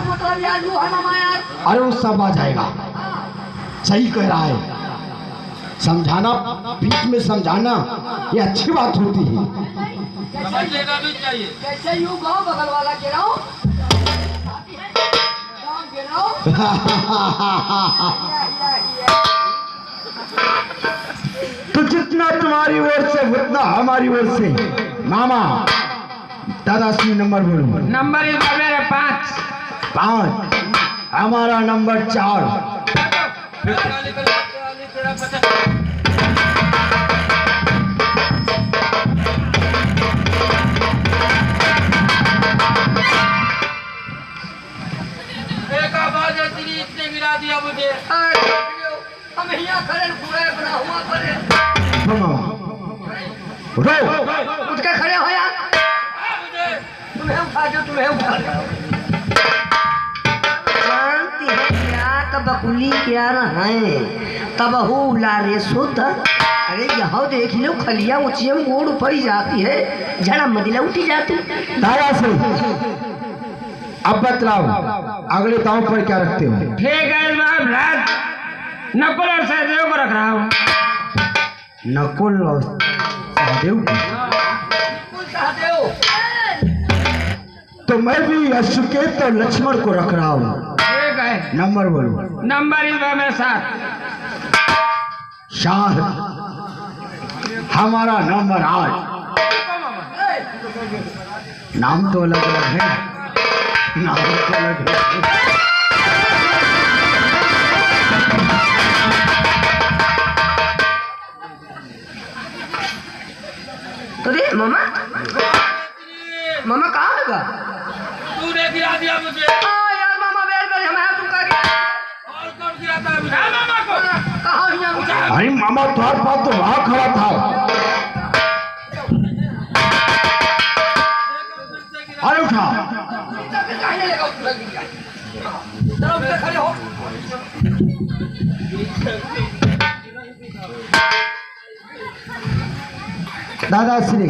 मतलब यार वो है मामा यार। अरे वो सब आ जाएगा, सही कह रहा है। समझाना, बीच में समझाना ये अच्छी बात होती है। समझेगा भी चाहिए। कैसे यूं गाँव बगल वाला कह रहा हूँ, तो जितना तुम्हारी ओर से उतना हमारी ओर से। मामा दादाश्री नंबर बोलो। नंबर इस बार मेरा 5। 5, हमारा नंबर 4। एक आवाज इतने गिरा दिया मुझे। हम यहाँ खड़े पूरे बना हुआ खड़े। उठ के खड़े हो यार। तुम्हें उठा दो, तुम्हें उठा दो। जानती है क्या कबकुली क्या है तब हो लारे सुध। अरे यहाँ देख लो खलिया ऊंची में गोड़ ऊपर ही जाती है, झड़ा मदिला उठी जाती। दादा से अब बतलाओ अगले दांव पर क्या रखते हो? ठीक है बाप रात नकुल और सहदेव को रख रहा हूँ। नकुल और सहदेव को? तो मैं भी अशुकेत और लक्ष्मण को रख रहा हूँ। ठीक है। नंबर बोलो। नंबर इस बार मेरा 7। हमारा नंबर 8। नाम तो अलग अलग है, नाम तो अलग है। अरे मामा, मामा कहाँ लगा? तूने गिरा दिया मुझे। यार मामा बेर बेर हमें तुम कर गया। और कौन गिराता है मुझे? मामा को कहाँ यहाँ? अरे मामा तुम्हारे पास तो वहां खड़ा था। अरे उठा। खड़े हो। दादाश्री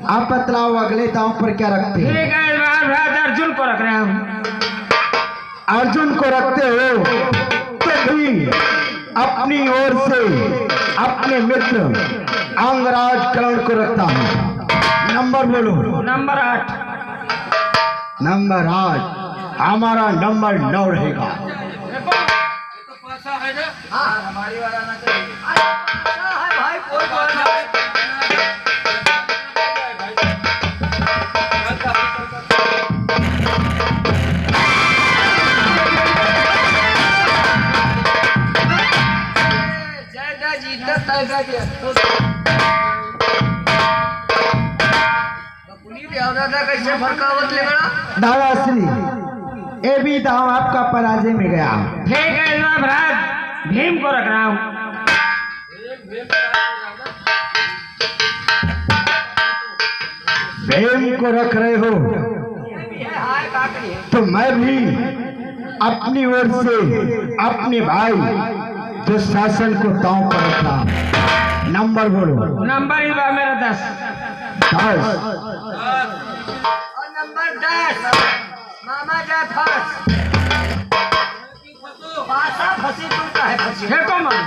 आप बतलाओ अगले दांव पर क्या रखते हैं? ठीक है बाप रात अर्जुन को रख रहा हूँ। अर्जुन को रखते हो तो भी अपनी ओर से अपने मित्र अंगराज कर्ण को रखता हूँ। नंबर बोलो। नंबर 8। नंबर 8 हमारा नंबर 9 रहेगा। हमारी वाला ना है भाई, कोई बात नहीं। कैसे फरकावत ले गया? दादाश्री ये भी दांव आपका पराजय में गया। ठीक है बाप रात भीम को रख रहा हूँ। भीम को रख रहे हो तो मैं भी अपनी ओर से अपने भाई दुशासन को दांव पर रखा। नंबर बोलो। नंबर इस बार मेरा 10। 10 और नंबर 10 मामा जा फंस। पासा फंसी तुम का है फंसी। देखो मामा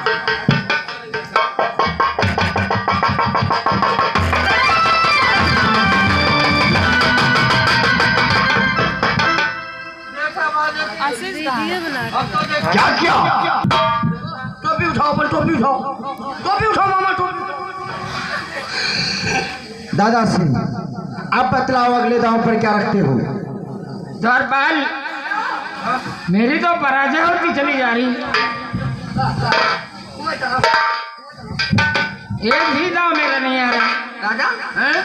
क्या क्या? टोपी उठाओ, पर टोपी उठाओ, टोपी उठाओ मामा, टोपी। दादाश्री आप बतलाओ अगले दांव पर क्या रखते हो? द्वारपाल मेरी तो पराजय होती चली जा रही। एक भी दाव मेरा नहीं आ रहा। राजा हैं?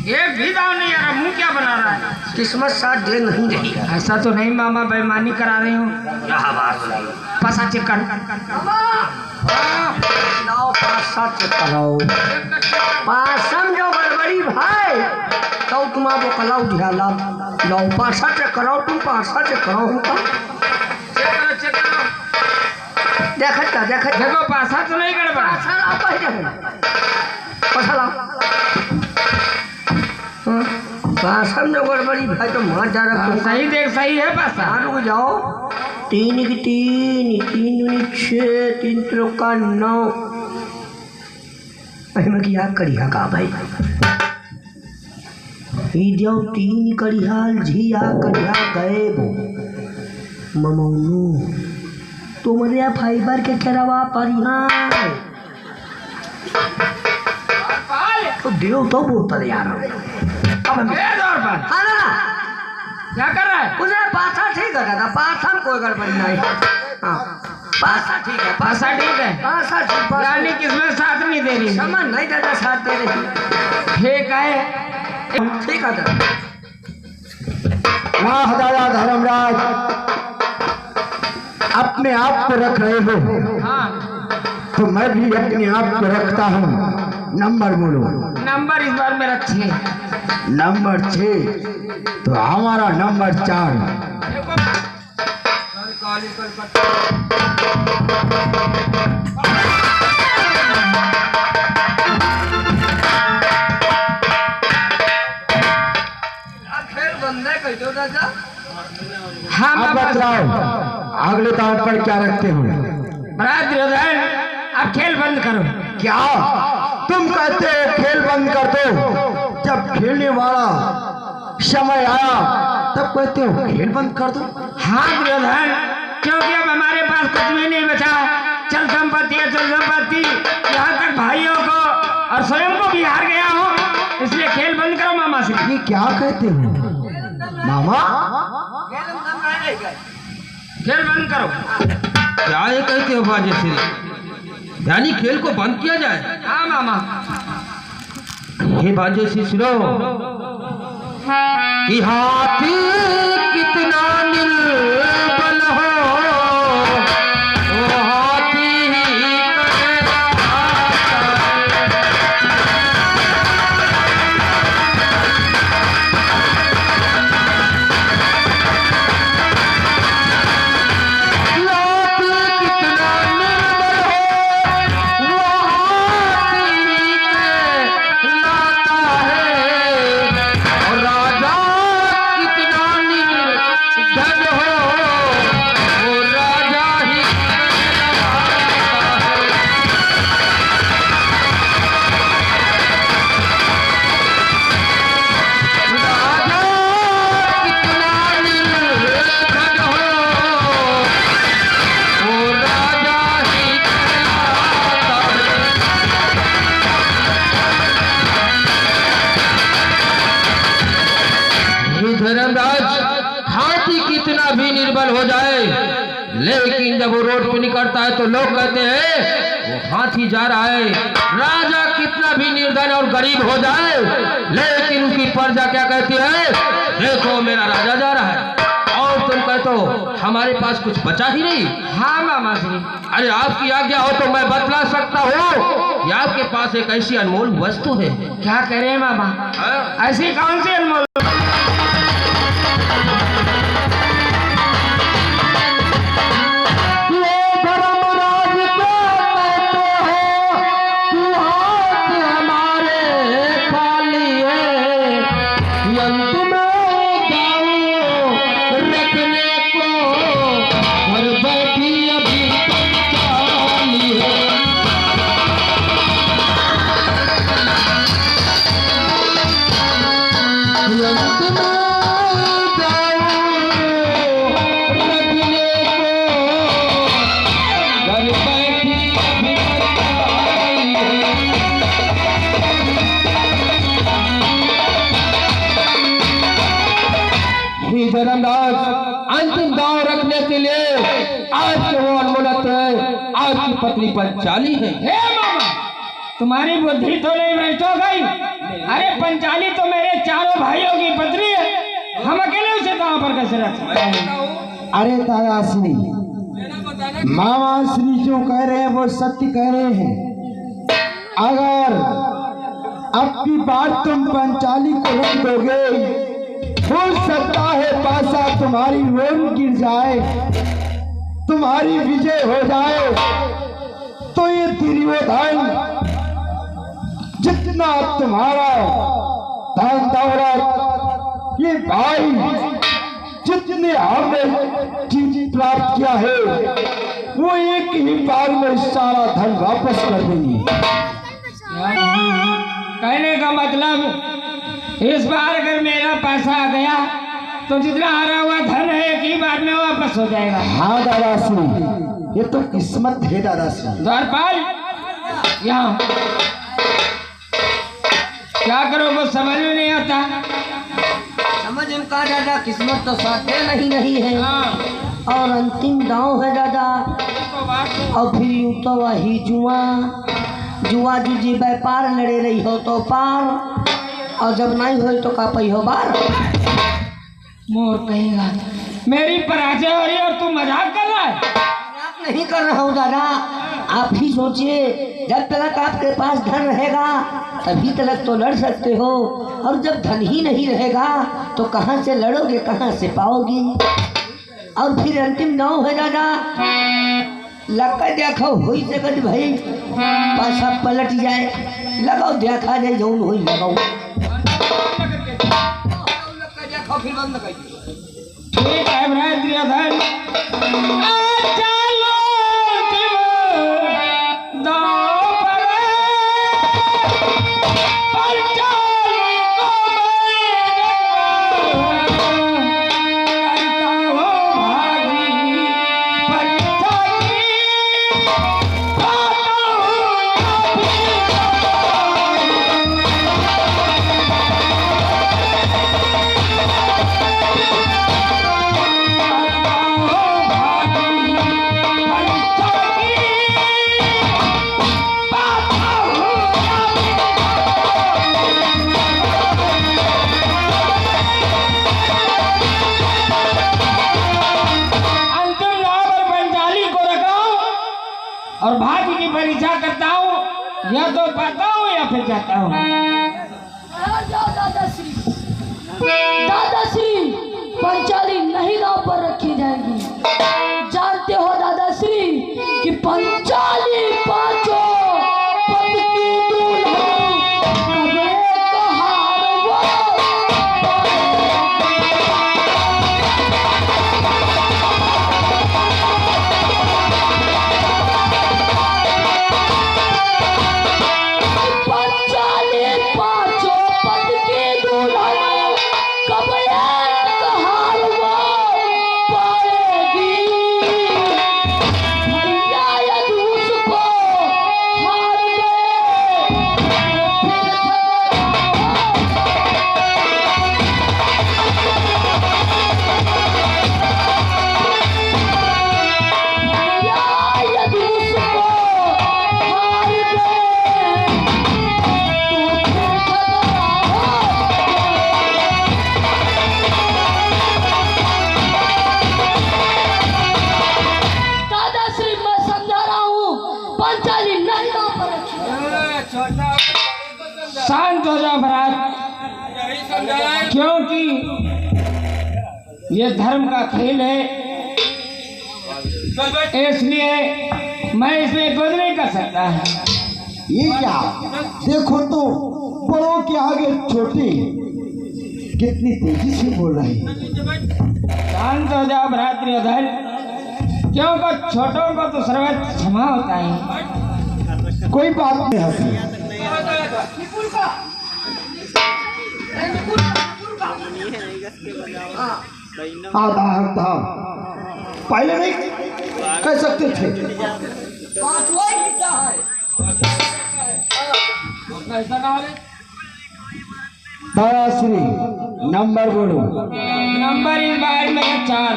एक भी दाव नहीं आ रहा। मुंह क्या बना रहा है? किस्मत साथ दे नहीं रही है। ऐसा तो नहीं मामा, बेईमानी करा रही हूँ। पासा चेक कर। लाओ पासा चेक कराओ। पासम जो गड़बड़ी भाई तो तुम आप कलाऊ ढाला। लाओ पासा चेक कराओ, तुम पासा चेक कराओ हमका। चेक करो। देखा देखो पासा तो नहीं गड़बड़ा। पासा लाओ, पहले पासा लाओ। पासम में गड़बड़ी भाई तो मार डारा हाँ, सही देख, सही है पासा। रुक जाओ। 3 की 3, 3 दूनी 6, 3 त्रिका 9। मैं क्या करिया का भाई ही देव 3 करियाल झिया करिया गए वो ममौनू तुम्हारे फाइबर के करवा परिहा तो देव तो बोतल यार। अब जोरपाल हाँ ना क्या कर रहा है? उसे पासा ठीक है दादा, पासा में कोई गड़बड़ी नहीं। हाँ पासा ठीक है, पासा ठीक है, पासा ठीक, पासा यानी किसमें साथ नहीं दे रही? समझ नहीं दादा, साथ दे रही। ठीक है, ठीक है दादा। वाह दादा धर्मराज, अपने आप को रख रहे हो हाँ तो मैं भी अपने आप को रखता हूँ। नंबर बोलो। नंबर इस बार मेरा 6। नंबर 6 तो हमारा नंबर 4। खेल बंद है कह दो दादा। हाँ अब बाबा, बताओ अगले दांव पर क्या रखते हो? बड़ा दुर्योधन, अब खेल बंद करो। क्या तुम कहते हो खेल बंद कर दो, जब खेलने वाला समय आया तब कहते हो खेल बंद कर दो? हाँ दुर्योधन, क्योंकि अब हमारे पास कुछ भी नहीं बचा। चल संपत्ति है, चल संपत्ति, यहाँ तक भाइयों को और स्वयं को भी हार गया हूँ, इसलिए खेल बंद करो मामा से। ये क्या कहते हो मामा? खेल बंद करो। क्या ये कहते हो बाजे श्री? यानी खेल को बंद किया जाए? हाँ मामा। हे बाजे श्री सुनो कि हाथी कितना निर्बल हो, वो हाथी ही करेगा। धर्मराज, हाथी कितना भी निर्बल हो जाए, लेकिन जब वो रोड पे निकलता है तो लोग कहते हैं वो हाथी जा रहा है। राजा कितना भी निर्धन और गरीब हो जाए, लेकिन उसकी प्रजा क्या कहती है? देखो मेरा राजा जा रहा है। और तुम कहते हो हमारे पास कुछ बचा ही नहीं। हाँ मामा श्री। अरे आपकी आज्ञा हो तो मैं बतला सकता हूँ कि आपके पास एक ऐसी अनमोल वस्तु है। क्या कह रहे हैं मामा? हाँ? ऐसी कौन सी अनमोल? धर्मराज, अंतिम दांव रखने के लिए आज के वो अनमोलत है, आज की पत्नी पंचाली है। हे मामा, तुम्हारी बुद्धि तो नहीं भ्रष्ट हो गई? अरे पंचाली तो मेरे चारों भाइयों की पत्नी है, हम अकेले उसे कहाँ पर कैसे रख सकते हैं? अरे दादा श्री, मामा श्री जो कह रहे हैं वो सत्य कह रहे हैं। अगर अब की बात तुम पंचाली को रख दोगे, हो सकता है पासा तुम्हारी ओर गिर जाए, तुम्हारी विजय हो जाए, तो ये दुर्योधन जितना तुम्हारा धन दौलत ये भाई जितने हमने चीज प्राप्त किया है वो एक ही बार में सारा धन वापस कर देंगे। कहने का मतलब इस बार अगर मेरा पैसा आ गया तो जितना हारा हुआ धन है एक ही बार में वापस हो जाएगा। हाँ दादाश्री, ये तो किस्मत है दादाश्री। द्वारपाल यहाँ क्या करोगे समझ में नहीं आता। समझ में कहा दादा, किस्मत तो साथे नहीं है और अंतिम दांव है दादा। और फिर यूं तो वही जुआ जूझी व्यापार लड़े रही हो तो पार, और जब नहीं हो तो का पई हो बार। मोर कहेगा मेरी पराजय हो रही है और तू मजाक कर रहा है। मजाक नहीं कर रहा हूँ दादा, आप ही सोचिए जब तक आपके पास धन रहेगा तभी तक तो लड़ सकते हो, और जब धन ही नहीं रहेगा तो कहाँ से लड़ोगे, कहाँ से पाओगे। और फिर अंतिम दांव है दादा, लग देखो हो सकत भाई पैसा पलट जाए, लगाओ देखा जाए जौन हो लगाओ। ठीक है दुर्योधन, और भाग्य की परीक्षा करता हूँ, या तो पाता हूँ या फिर जाता हूँ। दादाश्री पंचाली नहीं दाव पर रखी जाएगी। जानते हो दादाश्री कि पंचाली पांचों पद की दुल्हन कबे कहार शांत हो जाओ भ्रात, क्योंकि ये धर्म का खेल है, इसलिए मैं इसमें कुछ नहीं कर सकता। ये क्या देखो तो बड़ों के आगे छोटे कितनी तेजी से बोल रहे हैं। शांत हो जाओ भ्रातृयोधन, क्योंकि छोटों को तो सर्वत्र क्षमा होता है। कोई बात नहीं हंसी। आधा हफ्ता पहले नहीं कह सकते थे। दादाश्री नंबर बोलो। नंबर इस बार में 4।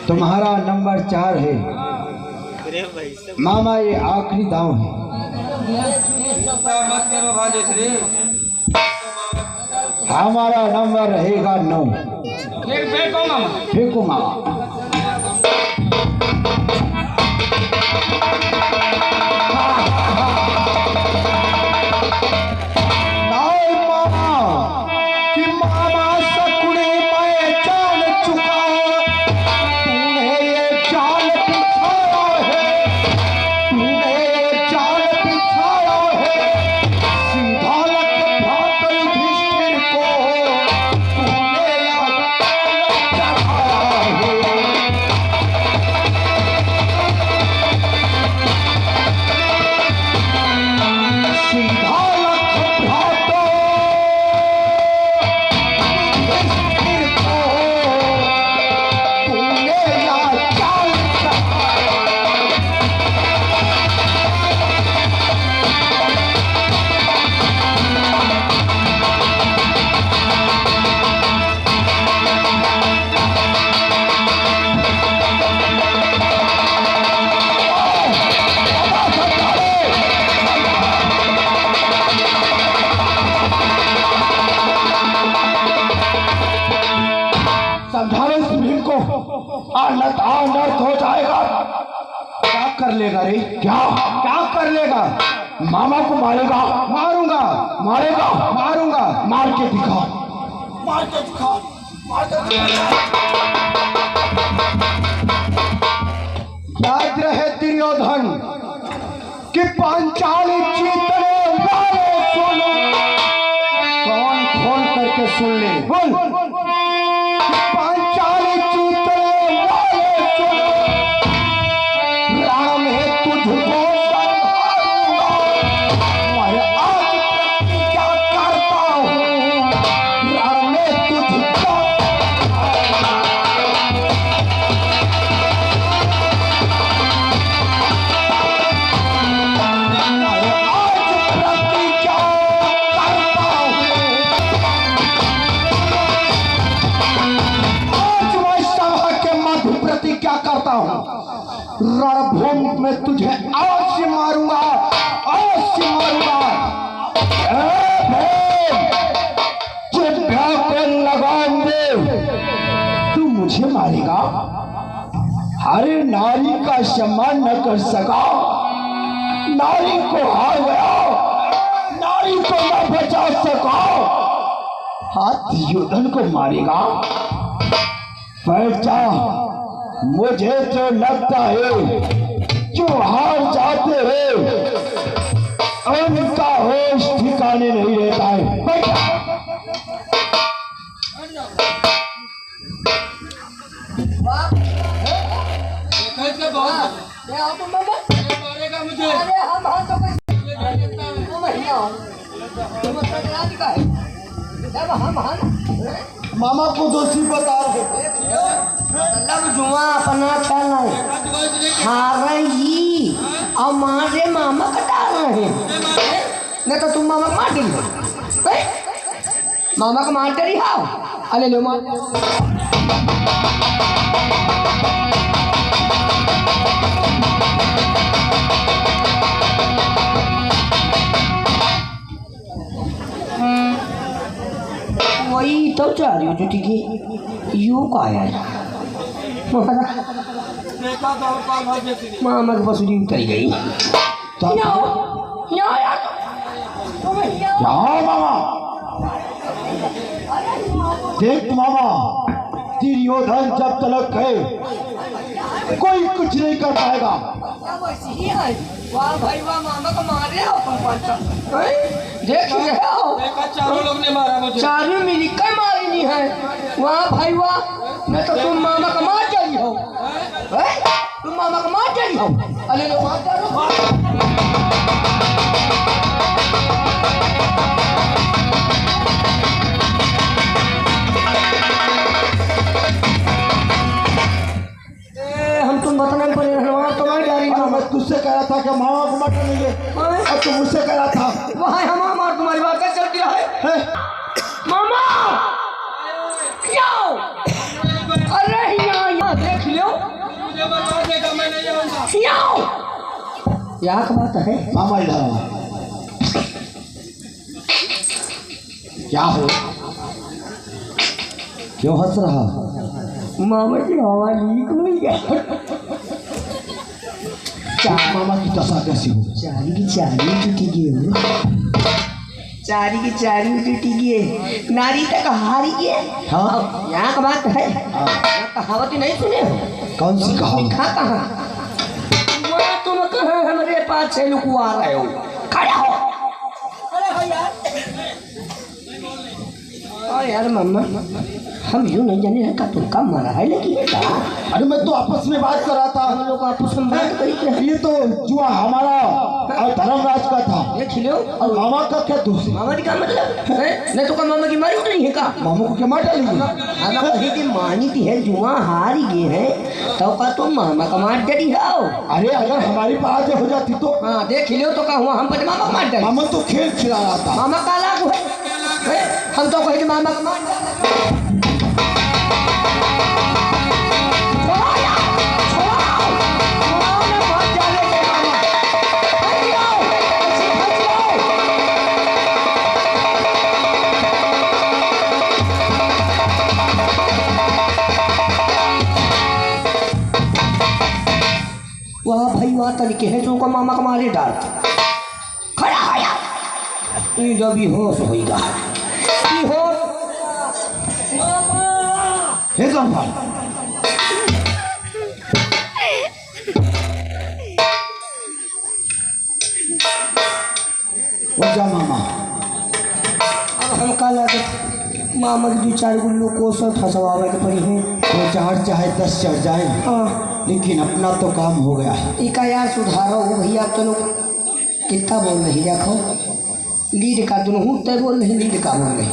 तुम्हारा नंबर 4 है मामा, ये आखिरी दांव है। हमारा नंबर रहेगा 9। फेंको मामा, फेंको मामा। अनर्थ अनर्थ हो जाएगा। क्या कर लेगा रे? क्या क्या कर लेगा? मामा को मारेगा? मारूंगा। मारेगा? मारूंगा। मार के दिखा, मार के दिखा, मार के दिखा। याद रहे दुर्योधन कि पांचाली जीतने वाले सुनो। कौन खोल करके सुन ले, बोल। पांचाली जीतने वाले सुनो, राम है तुझको संभालूंगा। मैं आज प्रतिज्ञा करता हूँ, राम है तुझको। रणभूमि में तुझे आज से मारूंगा, आज से मारूंगा। लगाम दे, तू मुझे मारेगा? अरे नारी का सम्मान न कर सका, नारी को हार गया, नारी को न बचा सका, हाथ दुर्योधन को मारेगा? बैठ जा। मुझे तो लगता है जो हार जाते हैं उनका होश ठिकाने नहीं रहता है। बैठ जा। मामा को दोषी बता रहे जुआ अपना चल हार ही और मारे मामा कटा रहे नहीं तो तुम मामा मार दी। मामा को मार रही हाओ। अरे लो मार वही तो चाह रही हूँ ठीक है। यू का आया मामा के पास उतर गई। क्या मामा? देख मामा, दुर्योधन जब तलक है कोई कुछ नहीं कर पाएगा। वाह भाई वाह, मामा को मार रहे हो। देख रहे हो चारों लोग ने मारा मुझे। चारों मिलकर मारी नहीं है। वाह भाई वाह, नहीं तो तुम मामा का मार चली हो। तुम मामा का मार चली हो। अरे लो मार डालो। हम तुम बताना पड़े तुम्हारी गाड़ी। मैं तुझसे कह रहा था कि मामा को मत लेंगे, अब तुम मुझसे कह रहा था। वहाँ हम मार तुम्हारी बात कैसे चलती है? मामा क्या? अरे यहाँ देख लो। यहाँ का बात है। मामा इधर आओ। क्या हो? क्यों हंस रहा? मामा की हवा लीक हुई है। मामा की दशा कैसी हो? चारी की चारी टूटी गई। चारी की चारी टूटी गई, नारी तक हारी गई। हाँ, यहाँ का बात है। कहावत नहीं सुने हो? कौन सी कहावत? लिखा कहाँ? तुम कहाँ हमारे पास से लुकवा रहे हो? खड़ा हो। अरे भैया, अरे यार मम्मा, हम यूँ नहीं जाने का तुम कम मारा है लेकिन अरे मैं तो आपस में बात कर रहा था। हम लोग आपस में बात करेंगे। ये तो जुआ हमारा और धर्मराज का था। देख लो। और मामा का क्या दोष है? मामा की क्या मतलब है? नहीं तो का मामा की मारी नहीं है का? मामा को क्या मार डालेंगे? अगर कहीं की मानी थी है जुआ हारी गए हैं तो का तुम मामा का मार डरी हो। अरे अगर हमारी बात हो जाती तो। हाँ देख लो तो का हुआ हम पर मामा का मार डरी। मामा तो खेल खिला रहा था। मामा का लाभ है। हम तो कहीं मामा का मार तरीके है जो को मामा का मारे डाल खड़ा आया जब भी होश होगा हो हे जमपाल जा मामा अब हम कल मामा के 2-4 गुल्लू को सब फंसवावे के पड़ी है तो 4 चाहे 10 चढ़ जाए हाँ लेकिन अपना तो काम हो गया है। इका यार सुधारो हो भैया चलो कितना बोल नहीं रखो लीड का दुनू तय बोल नहीं लीड का बोल नहीं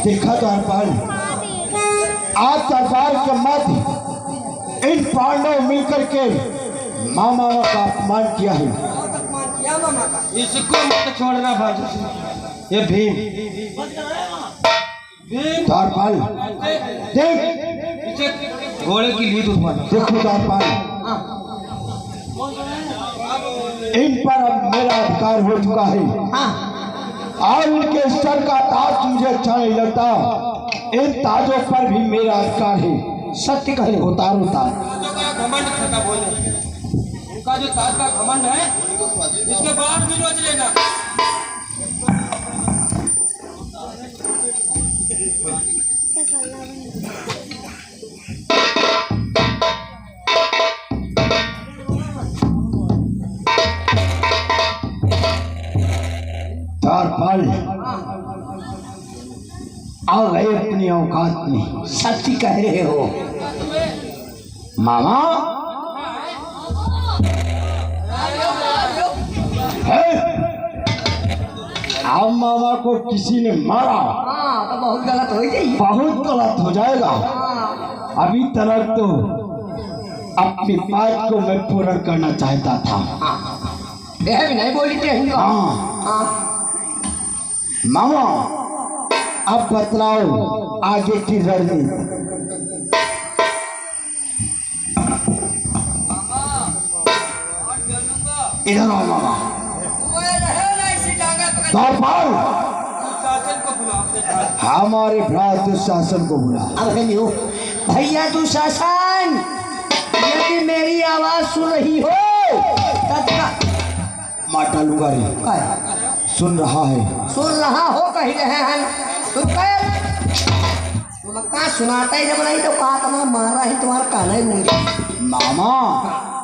देखा दरबार आज दरबार के मध्य इन पांडव मिलकर के मामा का अपमान किया है। इसको मत छोड़ना भाई ये भीम दरबार देख पीछे घोड़े की लीड उठवाना देखो दरबार इन पर अब मेरा अधिकार हो चुका है और इनके सर का ताज मुझे अच्छा नहीं लगता। इन ताजों पर भी मेरा अधिकार है। सत्य कहने उतार उतार घमंड खता बोले उनका जो ताज का घमंड है इसके बाद भी रोज लेना दरबार आ गए अपनी औकात में। सत्य कह रहे हो मामा है अब मामा को किसी ने मारा हाँ तो बहुत गलत हो जाएगी बहुत गलत हो जाएगा। अभी तक तो अपनी बात को मैं पूर्ण करना चाहता था। यह भी नहीं बोली थे हाँ मामा अब बतलाओ आगे की रणनीति। इधर आओ मामा दरबार हमारे भ्रात दुशासन को बुला। अब हेलो भैया दुशासन यदि मेरी आवाज सुन रही हो मार डालूंगा रे। सुन रहा है सुन रहा हो कही रहे हैं तुम कहा सुनाता ही जब नहीं तो कहा तुम्हारा मारा ही तुम्हारा काना ही लूंगी। मामा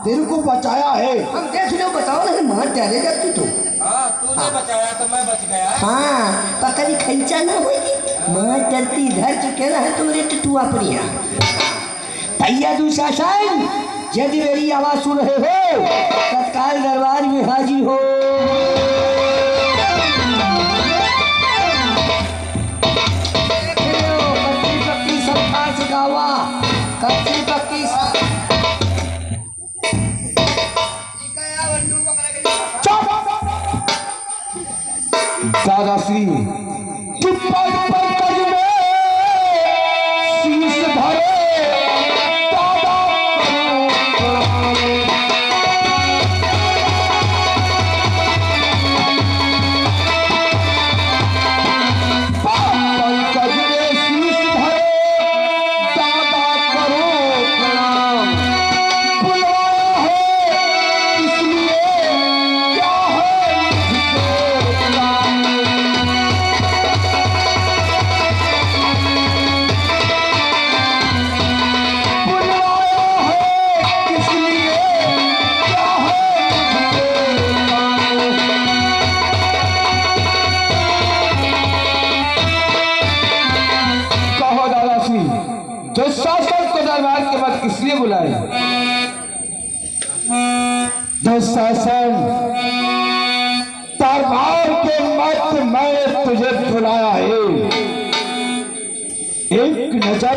तेरे को बचाया है। हम देख लो बताओ नहीं मार डाले जब तू तूने बचाया तो मैं बच गया हाँ पकड़ी खैचा ना होगी मार डरती इधर चुके ना है तुम्हारे टटुआ पड़िया भैया दुशासन यदि मेरी आवाज सुन रहे हो तत्काल दरबार में हाजिर हो। कच्ची पक्की दादाश्री शीश धरे दुशासन को दरबार के बाद किस लिए बुलाए? दुशासन दरबार के मध्य मैंने तुझे बुलाया है। एक नजर